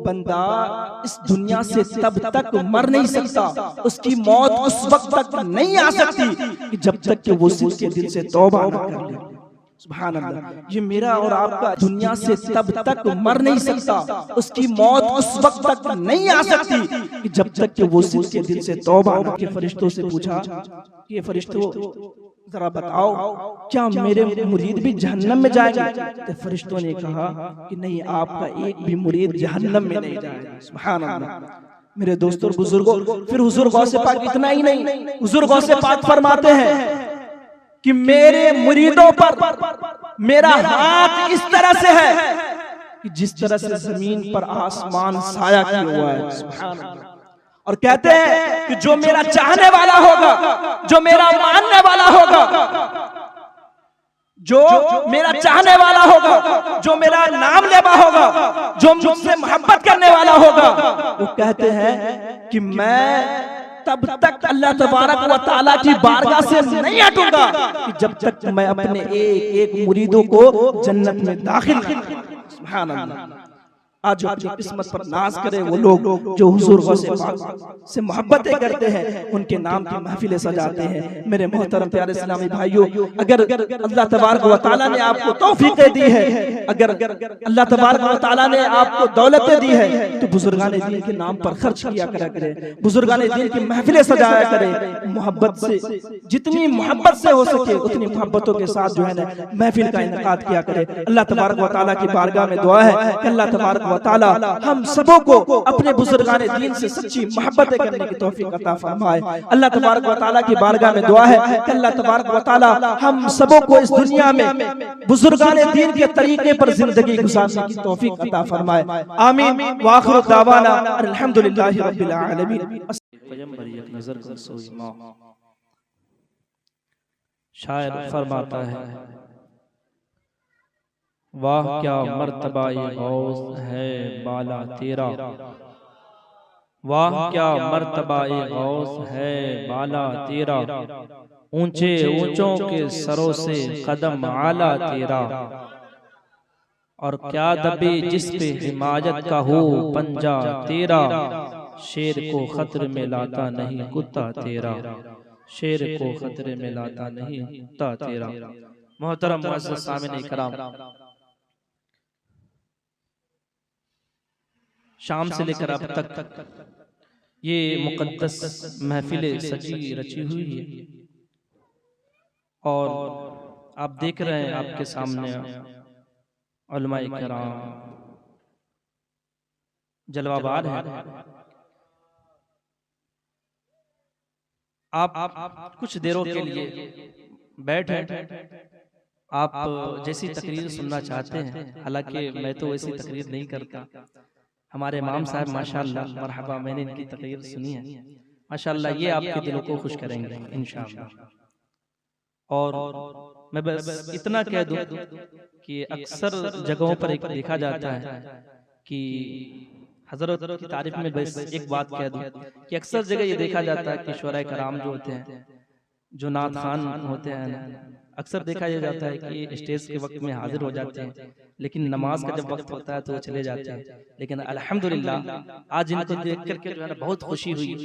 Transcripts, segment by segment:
बंदा इस दुनिया से तब तक मर नहीं सकता, उसकी मौत उस वक्त तक नहीं आ सकती कि जब तक कि वो उसके दिल से तौबा न कर ले। सुभान अल्लाह, ये मेरा और आपका दुनिया से तब तक मर नहीं सकता, उसकी मौत उस वक्त तक नहीं आ सकती कि जब तक कि वो उसके दिल से तौबा न के। फरिश्तों से पूछा, ये फरिश्तों जरा बताओ क्या मेरे मुरीद भी जहन्नम में जाएंगे? तो फरिश्तों ने कहा कि नहीं, आपका एक भी मुरीद जहन्नम में नहीं जाएगा। सुभान अल्लाह। मेरे दोस्तों और बुजुर्गों, फिर हुजूर गौसे पाक इतना ही नहीं, हुजूर गौसे पाक फरमाते हैं कि मेरे मुरीदों पर मेरा हाथ इस तरह से है कि जिस तरह से जमीन पर आसमान साया किया हुआ है। सुभान अल्लाह। और कहते हैं कि जो मेरा चाहने वाला होगा, जो मेरा मानने वाला होगा, जो मेरा चाहने वाला होगा, जो मेरा नाम लेवा होगा, जो मुझसे मोहब्बत करने वाला होगा, वो कहते हैं कि मैं तब तक अल्लाह तबारक व तआला की बारगाह से नहीं हटूंगा कि जब तक मैं अपने एक एक मुरीदों को जन्नत में दाखिल न करूं। सुभान अल्लाह। आज जो अपनी किस्मत पर नाज करे वो लोग जो हुजूर गौसे पाक से मोहब्बतें करते हैं, उनके नाम की महफिलें सजाते हैं। मेरे मोहतरम प्यारे इस्लामी भाइयों, अगर अल्लाह तबारक व तआला ने आपको तौफीकें दी है, अगर अल्लाह तबारक व तआला ने आपको दौलतें दी है, तो बुजुर्गान दीन के नाम पर खर्च किया करा करें, बुजुर्गान दीन की महफिलें सजाया करें। मोहब्बत से, जितनी मोहब्बत से हो सके उतनी मोहब्बतों के साथ जो है ना महफिल का इनेकाद किया करें। अल्लाह तबारक व तआला की बारगाह में दुआ है कि अल्लाह तबारक ताला हम सबों को अपने बुजुर्गाने दीन से सच्ची मोहब्बतें करने की तौफीक अता फरमाए। अल्लाह तबारक व तआला की बारगाह में दुआ है कि अल्लाह तबारक व तआला हम सबों को इस दुनिया में बुजुर्गाने दीन के तरीके पर जिंदगी गुजारने की तौफीक अता फरमाए। आमीन व आखिरु दावाना अल्हम्दुलिल्लाहि रब्बिल आलमीन। शायर फरमाता है, वाह क्या मर्तबा-ए गौस है बाला तेरा, वाह क्या मर्तबा-ए गौस है बाला तेरा, ऊंचे ऊंचों के सरों से कदम आला तेरा, और क्या दबे जिस पे हिमायत का हो पंजा तेरा, शेर को खतरे में लाता नहीं कुत्ता तेरा, शेर को खतरे में लाता नहीं कुत्ता तेरा। मोहतरम मुअज़्ज़ज़ सामिन इकराम, शाम से लेकर अब तक ये मुक़द्दस महफिलें सजी रची हुई है, और आप देख रहे हैं आपके सामने उलमाए किराम जलवाबार है। आप कुछ देरों के लिए बैठे, आप जैसी तकरीर सुनना चाहते हैं, हालांकि मैं तो वैसी तकरीर नहीं करता। हमारे इमाम साहब माशाअल्लाह, मरहबा, मैंने इनकी तकरीर सुनी है माशाअल्लाह, ये आपके दिलों को खुश करेंगे इंशाअल्लाह। और मैं बस इतना कह दूं कि अक्सर जगहों पर एक देखा जाता है कि हजरत की तारीफ में बस एक बात कह दूं कि अक्सर जगह ये देखा जाता है कि शुअरा कराम जो होते हैं, जो नात खान होते हैं, अक्सर देखा यह जाता है कि स्टेज के वक्त में हाजिर हो जाते हैं, लेकिन नमाज का जब वक्त होता है तो वो चले जाते हैं। लेकिन अल्हम्दुलिल्लाह आज इनको देख करके जो है ना बहुत खुशी हुई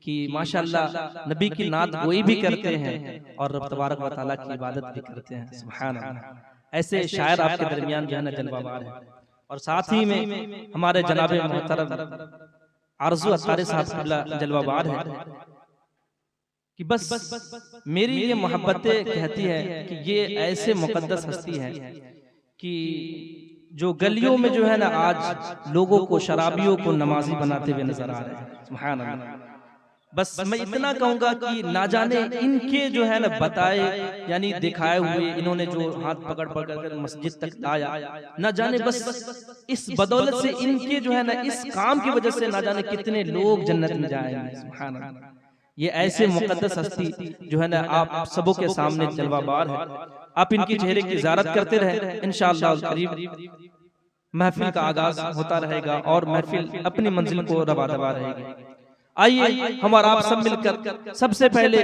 कि माशाअल्लाह नबी की नात गोई भी करते हैं और रब तबारक व तआला की इबादत भी करते हैं। सुभान अल्लाह। ऐसे शायर आपके दरमियान जो है ना जलवाबार है। और साथ ही में हमारे जनाबे मोहतरम आरज़ू अत्तारी साहब जलवाबार है कि बस मेरी ये मोहब्बतें कहती है कि ये ऐसे मुकद्दस हस्ती है कि जो गलियों में जो है ना आज लोगों को, शराबियों को नमाजी बनाते हुए नजर आ रहे हैं। सुभान अल्लाह। बस मैं इतना कहूंगा कि ना जाने इनके जो है ना बताए यानी दिखाए हुए, इन्होंने जो हाथ पकड़ पकड़ कर मस्जिद तक लाया, ना जाने बस इस बदौलत से इनके जो है ना इस काम की वजह से ना जाने कितने लोग जन्नत में जाएंगे। सुभान अल्लाह। ये ऐसे मुकद्दस हस्ती जो है ना आप सबों के सामने जलवाबार है। आप इनकी चेहरे की ज़ियारत करते रहे, इंशाअल्लाह करीब महफिल का आगाज होता रहेगा और महफिल अपनी मंजिल को रवा दवा रहेगी। आइए हम और आप सब मिलकर सबसे पहले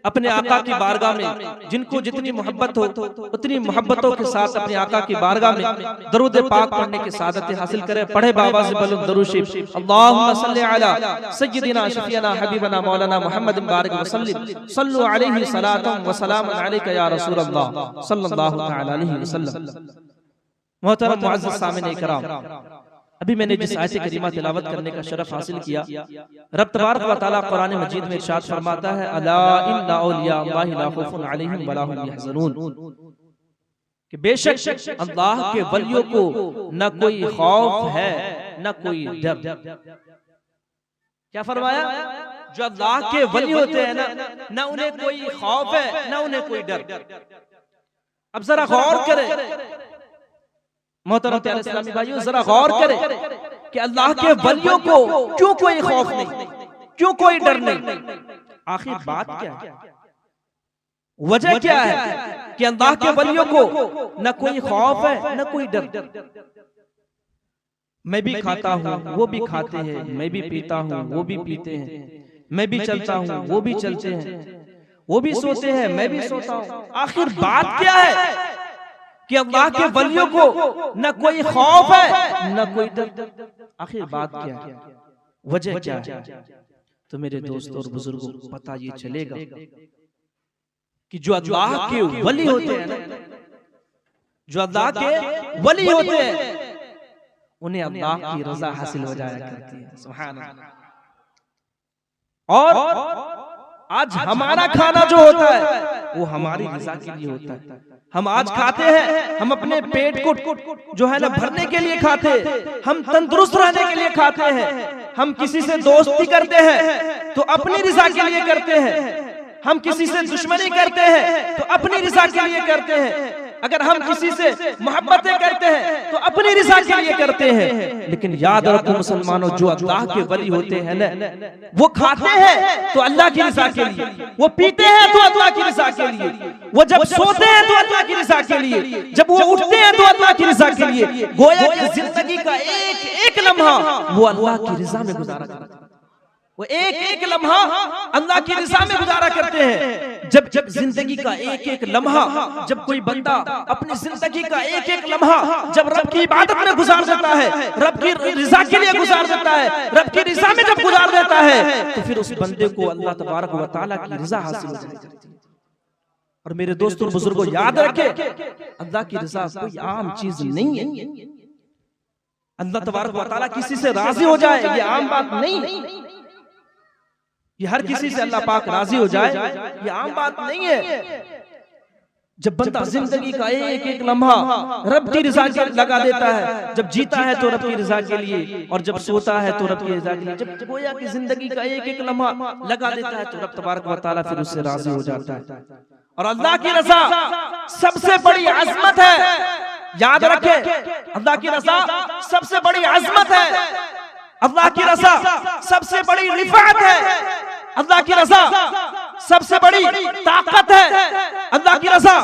अपने आका की बारगाह में जिनको जितनी मोहब्बत हो उतनी मोहब्बतों के साथ अपने आका की बारगाह में दरूद पाक पढ़ने की सादत हासिल करें। पढ़े बाबा से बुलंद दरूद शरीफ। अल्लाहुम्मा सल्ली अला सय्यिदिना शफीना हबीबना मौलाना मुहम्मद बारिक वसल्लिम सल्लु अलैहि सलातम व सलामुन अलैका या रसूल अल्लाह सल्लल्लाहु तआला अलैहि वसल्लम। मोहतरम मुअज़्ज़ज़ सामिन इकराम, अभी मैंने जिस आयत करीमा तिलावत करने का शरफ हासिल किया, रब तबारक व तआला कुरान मजीद में इरशाद फरमाता है अला इन्ना औलिया अल्लाहि ला खौफुन अलैहिम व ला हुम यहज़नून, कि बेशक अल्लाह के वलियों को न कोई खौफ है न कोई डर। क्या फरमाया? जो अल्लाह के वली होते हैं ना उन्हें कोई खौफ है न उन्हें कोई डर। अब जरा गौर करें मोहतरम प्यारे इस्लामी भाइयों, जरा गौर करें कि अल्लाह के वलियों को क्यों कोई खौफ नहीं, क्यों कोई डर नहीं। आखिर बात क्या है, वजह क्या है कि अल्लाह के वलियों को न कोई खौफ है न कोई डर। मैं भी खाता हूँ वो भी खाते हैं, मैं भी पीता हूँ वो भी पीते हैं, मैं भी चलता हूँ वो भी चलते हैं, वो भी सोते हैं मैं भी सोता हूँ। आखिर बात क्या है कि अल्लाह के वलियों को न कोई खौफ है न कोई डर। आखिर बात क्या है, वजह क्या है? तो मेरे दोस्तों और बुजुर्गों पता ये चलेगा कि जो अल्लाह के वली होते हैं, जो अल्लाह के वली होते हैं, उन्हें अल्लाह की रजा हासिल हो जाया करती है। सुभान अल्लाह। और आज हमारा खाना जो होता है वो हमारी रजा के लिए होता है। हम आज खाते हैं, हम अपने पेट को जो है ना भरने के लिए खाते, हम तंदुरुस्त रहने के लिए खाते हैं। हम किसी से दोस्ती करते हैं तो अपनी रजा के लिए करते हैं, हम किसी से दुश्मनी करते हैं तो अपनी रजा के लिए करते हैं। अगर हम किसी से मोहब्बतें करते हैं तो अपनी रजा के लिए करते हैं। लेकिन याद रखो मुसलमानों, जो अल्लाह के वली होते हैं ना, वो खाते हैं तो अल्लाह की रजा के लिए, वो पीते हैं तो अल्लाह की रजा के लिए, वो जब सोते हैं तो अल्लाह की रजा के लिए, जब वो उठते हैं तो अल्लाह की रजा के लिए। गोया कि जिंदगी का एक एक लम्हा वो अल्लाह की रजा में गुजारा करते हैं, वो एक एक लम्हा अल्लाह की रजा में गुजारा करते हैं। जब जिंदगी का एक एक लम्हा, जब कोई बंदा अपनी जिंदगी का एक एक लम्हा जब रब की इबादत में गुजार देता है, रब की रजा के लिए गुजार देता है, रब की रजा में जब गुजार देता है, तो फिर उस बंदे को अल्लाह तबारक व तआला की रजा हासिल हो जाती है। और मेरे दोस्तों और बुजुर्गों याद रखें, अल्लाह की रजा कोई आम चीज नहीं है। अल्लाह तबारक व तआला किसी से राजी हो जाए ये आम बात नहीं, ये हर किसी से अल्लाह पाक राजी हो जाए ये आम बात नहीं है। जब बंदा जिंदगी का एक एक लम्हा रब की रजा के लगा देता है, जब जीता है तो रब की रजा के लिए, और जब सोता है तो रब की रजा के लिए, जब गोया की जिंदगी का एक एक लम्हा लगा देता है तो रब तबारक व तआला फिर उससे राजी हो जाता है। और अल्लाह की रजा सबसे बड़ी अजमत है। याद रखें, अल्लाह की रजा सबसे बड़ी अजमत है, अल्लाह की रजा सबसे बड़ी रिफात है, अल्लाह की रजा सबसे बड़ी ताकत है, अल्लाह की रजा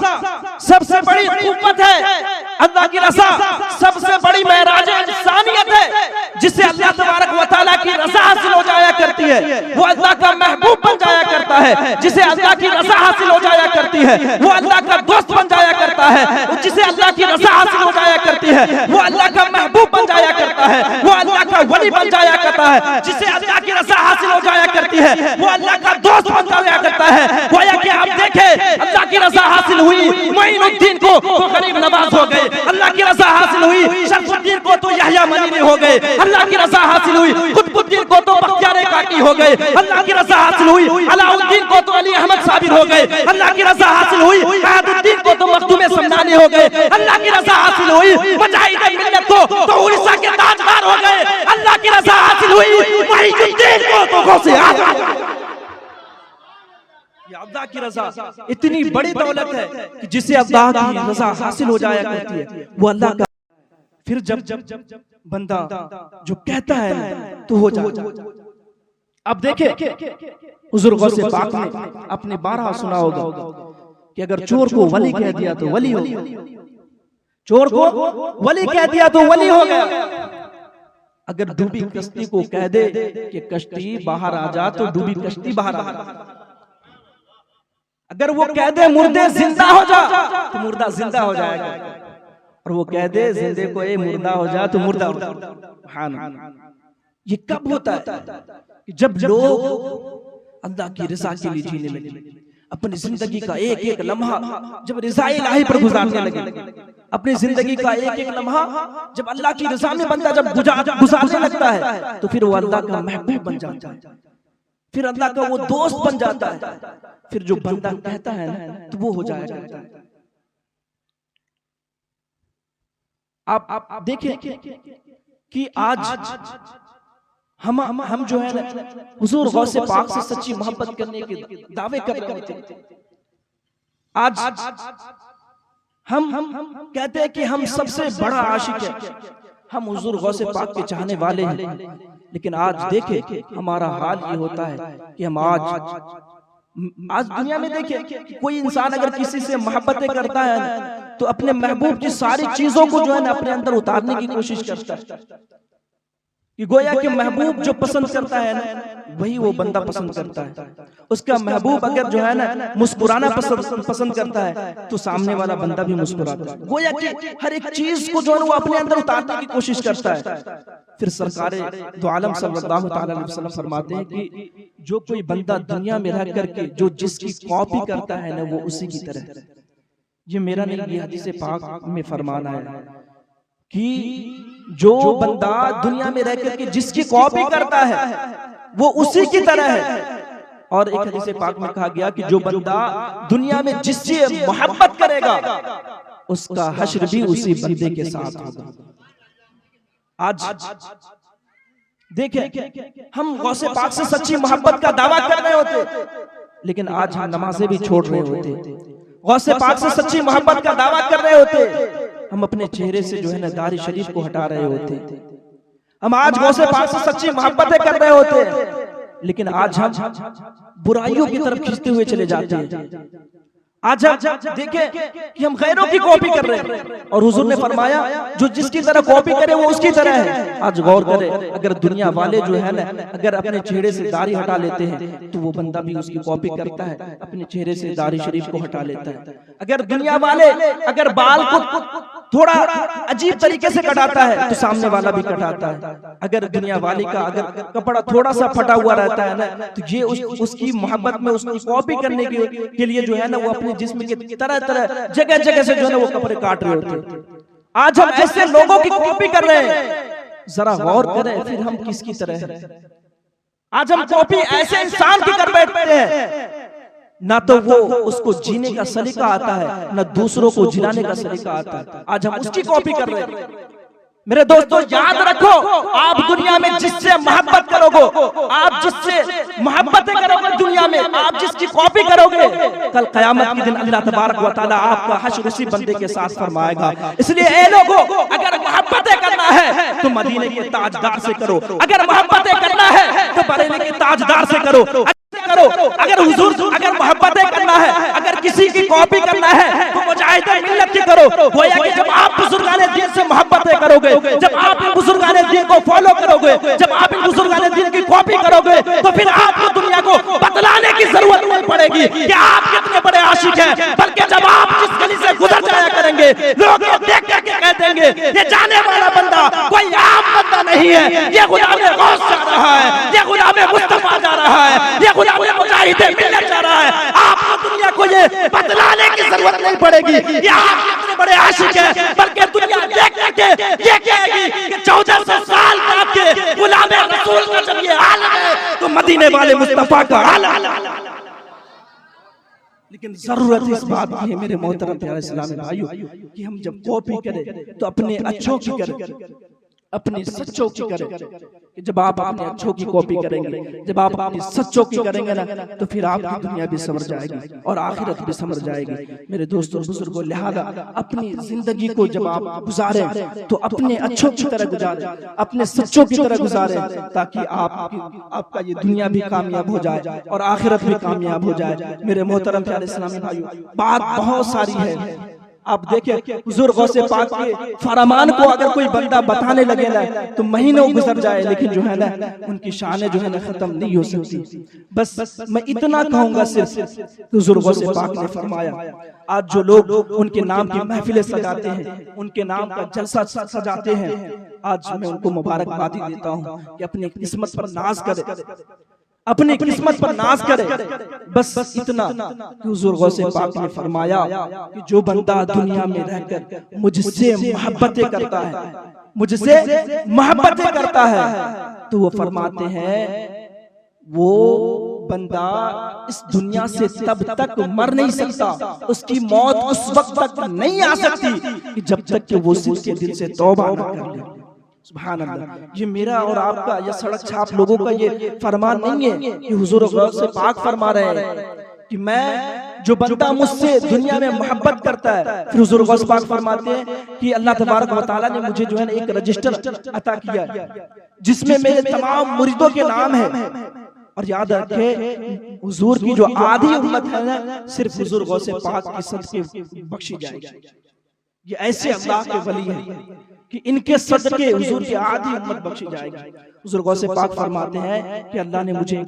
सबसे बड़ी कुव्वत है, अल्लाह की रजा सबसे बड़ी महराज इंसानियत है। जिसे अल्लाह तबारक व तआला की रजा हासिल हो जाया करती है वो अल्लाह का महबूब बन जाया करता है। जिसे अल्लाह की रजा हासिल हो जाया करती है वो अल्लाह का दोस्त बन जाया करता है। जिसे अल्लाह की रजा हासिल हो जाया करती है वो अल्लाह का महबूब बन जाया करता है, वो अल्लाह का वली बन जाया करता है। जिसे अल्लाह की रजा हासिल हो जाया करती है वो अल्लाह का दोस्त बन जाया करता है। गोया कि आप देखें, अल्लाह की रजा हासिल हुई मोइनुद्दीन को तो गरीब नवाज हो गए, अल्लाह की रजा हासिल हुई शरफुद्दीन को तो यहया मदीनी हो गए, अल्लाह की रजा हासिल हुई कुतुबुद्दीन को तो बख्तियार काकी हो गए, अल्लाह की रजा हासिल हुई अलाउद्दीन को तो अली अहमद साबिर हो गए, अल्लाह की रजा हासिल हुई अहदुद्दीन को तो मखदूम समदानी हो गए, अल्लाह की रजा हासिल हुई मुजाहिद मिल्लत को तो उड़ीसा के ताजदार हो गए, अल्लाह की रजा हासिल हुई मुईनुद्दीन को तो गौसे आजम। अल्लाह की रजा इतनी बड़ी दौलत है कि जिसे अल्लाह की रजा हासिल हो जाया करती है वो अल्लाह का। फिर जब बंदा जो कहता है तो हो जाता है। अब देखे बुजुर्गों से पाक ने अपने 12 सुना होगा कि अगर चोर को वली कह दिया तो वली हो गया, चोर को वली कह दिया तो वली हो गया। अगर डूबी कश्ती को कह दे कि कश्ती बाहर आ जा, तो डूबी कश्ती बाहर आ जा। अगर वो कह दे मुर्दे जिंदा हो जा, तो मुर्दा जिंदा हो जाएगा। और वो कह दे जिंदे को ए मुर्दा हो जा, तो मुर्दा हो जाएगा। ये कब होता है? कि जब लोग अल्लाह की रज़ा के लिए जीने लगे, अपनी जिंदगी का एक एक लम्हा जब रज़ा इलाही पर गुजारने लगे, अपनी जिंदगी का एक एक लम्हा जब अल्लाह की रज़ा में बंदा जब गुजारने लगता है, तो फिर वो अल्लाह का महबूब बन जाता है, फिर अल्लाह का वो दोस्त बन जाता है। फिर जो बंदा कहता है ना, तो वो हो जाएगा। आप देखें कि आज हम जो है ना हुजूर गौसे पाक से सच्ची मोहब्बत करने के दावे कर रहे होते हैं। आज हम कहते हैं कि हम सबसे बड़ा आशिक है, हम हुजूर गौसे पाक के चाहने वाले हैं। लेकिन आज देखें हमारा हाल ये होता है कि हम आज दुनिया में देखें कोई इंसान अगर किसी से मोहब्बतें करता है तो अपने महबूब की सारी चीजों को जो है ना अपने अंदर उतारने की कोशिश करता है, कि गोया कि महबूब जो पसंद करता है ना वही वो बंदा पसंद करता है। उसका महबूब अगर जो है ना मुस्कुराना पसंद करता है, तो सामने वाला बंदा भी मुस्कुराता है। गोया कि हर एक चीज को जो है वो अपने अंदर उतारने की कोशिश करता है। फिर सरकारे दो आलम सल्लल्लाहु अलैहि वसल्लम फरमाते हैं कि जो कोई बंदा दुनिया में रह करके जो जिसकी कॉपी करता है ना, वो उसी की तरह है। ये मेरा नहीं, ये हदीस पाक में फरमाना है कि जो बंदा दुनिया में रह करके जिसकी कॉपी करता है वो उसी की तरह है। और एक हदीस पाक में कहा गया कि जो बंदा दुनिया में जिससे मोहब्बत करेगा उसका हश्र भी उसी बंदे के साथ होगा। आज देखें हम गौसे पाक से सच्ची मोहब्बत का दावा कर रहे होते, लेकिन आज हम नमाजें भी छोड़ रहे होते। गौसे पाक से सच्ची मोहब्बत का दावा कर रहे होते, हम अपने चेहरे से जो है ना दाढ़ी शरीफ को हटा रहे होते। हम आज गौसे पाक से सच्ची मोहब्बतें कर रहे होते, लेकिन आज हम बुराइयों की तरफ खींचते हुए चले जाते हैं। आज हम देखें कि हम गैरों की कॉपी कर रहे हैं, और हुजूर ने फरमाया जो जिसकी तरह कॉपी करे वो उसकी तरह है। आज गौर करें, अगर दुनिया वाले जो है ना अगर अपने चेहरे से दाढ़ी हटा लेते हैं तो वो बंदा भी उसकी कॉपी करता है, अपने चेहरे से दाढ़ी शरीफ को हटा लेता है। अगर दुनिया वाले अगर बाल को थोड़ा अजीब तरीके से कटाता है तो सामने वाला भी कटाता है। अगर दुनिया वाले का अगर कपड़ा थोड़ा सा फटा हुआ रहता है ना, तो ये उसकी मोहब्बत में उसकी कॉपी करने के लिए जो है ना वो अपने जिस्म के तरह तरह जगह जगह से जो है वो कपड़े काट रहे होते। आज हम ऐसे लोगों की कॉपी कर रहे हैं, जरा गौर करें फिर हम किसकी तरह हैं। आज हम कॉपी ऐसे इंसान की कर बैठते हैं, ना तो वो उसको जीने का सलीका आता है, ना दूसरों को जिलाने का सलीका आता है। आज हम उसकी कॉपी कर रहे हैं। मेरे दोस्तों याद रखो, आप दुनिया में जिससे मोहब्बत करोगे, आप जिससे मोहब्बतें करोगे दुनिया में, आप जिसकी कॉपी करोगे, कल कयामत के दिन अल्लाह तबारक व तआला आपका हश्र उसी बंदे के साथ फरमाएगा। इसलिए ए लोगों, अगर मोहब्बतें करना है तो मदीने के ताजदार से करो, अगर मोहब्बतें करना है तो बरेली के ताजदार से करो। अगर हुजूर अगर मोहब्बतें करना है, अगर किसी की कॉपी करना है तो मुजाहिद मिल्लत की करो। गोया कि जब आप बुजुर्गाने दीन से मोहब्बतें करोगे, जब आप इन बुजुर्गाने दीन को फॉलो करोगे, जब आप इन बुजुर्गाने दीन की कॉपी करोगे, तो फिर आपको दुनिया को बतलाने की जरूरत नहीं पड़ेगी कि आप कितने बड़े आशिक हैं। बल्कि जब आप जिस गली से गुजर जाया करेंगे, लोग देख करके कह देंगे ये जाने वाला बंदा कोई आम बंदा नहीं है, ये गुलाम गौस जा रहा है, ये गुलाम मुस्तफा जा रहा है, ये गुलाम मुजाहिद मिल्लत जा रहा है। आपको दुनिया को ये बतलाने की जरूरत नहीं पड़ेगी कि आप कितने बड़े आशिक हैं, बल्कि दुनिया देख के ये कहेगी कि 1400 साल बाद के गुलाम रसूल का जब ये हाल है तो मदीने वाले मुस्तफा का हाल है। लेकिन जरूरत इस बात की है मेरे मोहतरम प्यारे इस्लामी भाइयों कि हम जब कॉपी करें तो अपने अच्छों की करें, अपने सच्चों की करें। जब आप अपने अच्छों की कॉपी करेंगे, जब आप अपने सच्चों की करेंगे ना, तो फिर आपकी दुनिया भी समझ जाएगी और आखिरत भी समझ जाएगी। मेरे दोस्तों बुजुर्गों, लिहाजा अपनी जिंदगी को जब आप गुजारें तो अपने अच्छों की तरह गुजारें, अपने सच्चों की तरह गुजारें, ताकि आपका ये दुनिया भी कामयाब हो जाए और आखिरत भी कामयाब हो जाए। मेरे मोहतरम प्यारे इस्लामी भाइयों, बात बहुत सारी है, आप देखिए हुजूर गौसे पाक के फरमान को अगर कोई बंदा बताने लगे ना तो महीनों गुजर जाए, लेकिन जो है ना उनकी शान जो है ना खत्म नहीं हो सकती। बस मैं इतना कहूंगा सिर्फ हुजूर गौसे पाक ने फरमाया, आज जो लोग उनके नाम की महफिलें सजाते हैं, उनके नाम का जलसा सजाते हैं, आज मैं उनको मुबारकबादी देता हूँ कि अपनी किस्मत पर नाज करे, अपनी किस्मत पर नाज करे। बस इतना कि हुजूर गौसे पाक ने फरमाया कि जो बंदा दुनिया में रहकर मुझसे मोहब्बतें करता है, मुझसे मोहब्बतें करता है, तो वो फरमाते हैं वो बंदा इस दुनिया से तब तक मर नहीं सकता, उसकी मौत उस वक्त तक नहीं आ सकती कि जब तक कि वो उसके दिल से तौबा न कर ले। सुभान अल्लाह, ये मेरा और आपका, ये सड़क छाप लोगों का ये फरमान नहीं है, ये हुजूर गौसे पाक फरमा रहे हैं कि मैं जो बंदा मुझसे दुनिया में मोहब्बत करता है, फिर हुजूर गौसे पाक फरमाते हैं कि अल्लाह तबारक व तआला ने मुझे जो है ना एक रजिस्टर अता किया जिसमें मेरे तमाम मुरीदों के नाम है। और याद रखे हुजूर की जो आधी उम्मत है ना, सिर्फ हुजूर गौसे पाक की सदके बख्शी जाएगी। ये ऐसे अल्लाह के वली हैं कि इनके सदके हुजूर की आधी उम्मत बख्शी जाएगी। हुजूर गौसे पाक फरमाते हैं कि अल्लाह ने मुझे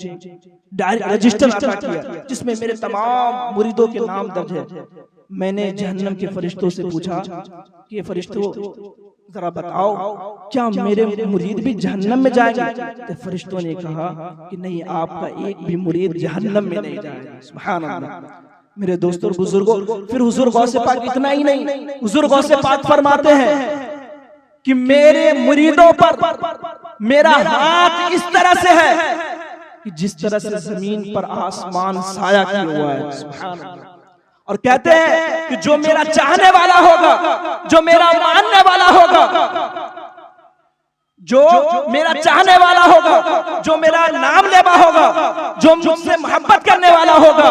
डायरेक्ट रजिस्टर अता किया जिसमें मेरे तमाम मुरीदों के नाम दर्ज है। मैंने जहन्नम के फरिश्तों से पूछा कि ये फरिश्तों जरा बताओ क्या मेरे मुरीद भी जहन्नम में जाएंगे? तो फरिश्तों ने कहा कि नहीं, आपका एक भी मुरीद जहन्नम में नहीं जाएगा। सुभान अल्लाह। मेरे दोस्तों बुजुर्गों, फिर हुजूर गौसे पाक इतना ही नहीं, हुजूर गौसे पाक फरमाते हैं कि मेरे मुरीदों पर मेरा हाथ इस तरह से है कि जिस तरह से जमीन पर आसमान साया किया हुआ है। सुभान अल्लाह। और कहते हैं कि जो मेरा चाहने वाला होगा, जो मेरा मानने वाला होगा, जो मेरा चाहने वाला होगा, जो मेरा नाम लेवा होगा, जो मुझसे मोहब्बत करने वाला होगा,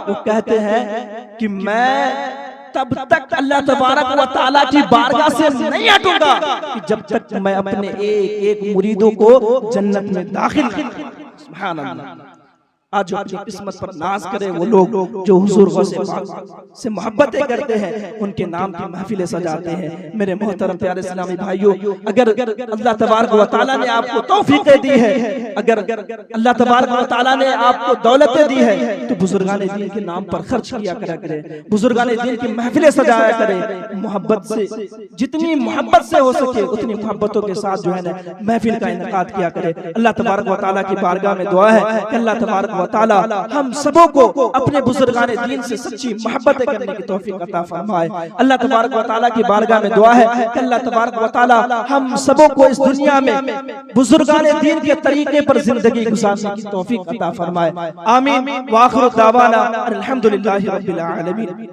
वो कहते हैं कि मैं तब तक अल्लाह तबारक व तआला की बारगाह से नहीं हटूंगा कि जब तक मैं अपने एक एक मुरीदों को जन्नत में दाखिल नहीं करूं। सुभान अल्लाह। आज जो अपनी किस्मत पर नाज करे वो लोग जो हुजूर गौसे पाक से मोहब्बतें करते हैं, उनके नाम की महफिलें सजाते हैं। मेरे मोहतरम प्यारे इस्लामी भाइयों, अगर अल्लाह तबारक व तआला ने आपको तौफीकें दी है, अगर अल्लाह तबारक व तआला ने आपको दौलतें दी है, तो बुजुर्गान दीन के नाम पर खर्च किया करा करे, बुजुर्गान दीन की महफिलें सजाया करे। मोहब्बत से, जितनी मोहब्बत से हो सके उतनी मोहब्बतों के साथ जो है ना महफिल का इनेकाद किया करे। अल्लाह तबारक व तआला की बारगाह में दुआ है कि अल्लाह तबारक व तआला हम सबों को अपने बुजुर्गाने दीन से सच्ची मोहब्बतें करने की तौफीक अता फरमाए। अल्लाह तबारक व तआला की बारगाह में दुआ है कि अल्लाह तबारक व तआला हम सबों को इस दुनिया में बुजुर्गाने दीन के तरीके पर जिंदगी गुजारने की तौफीक अता फरमाए। आमीन। व आखिरु दावाना अल्हम्दुलिल्लाहि रब्बिल आलमीन।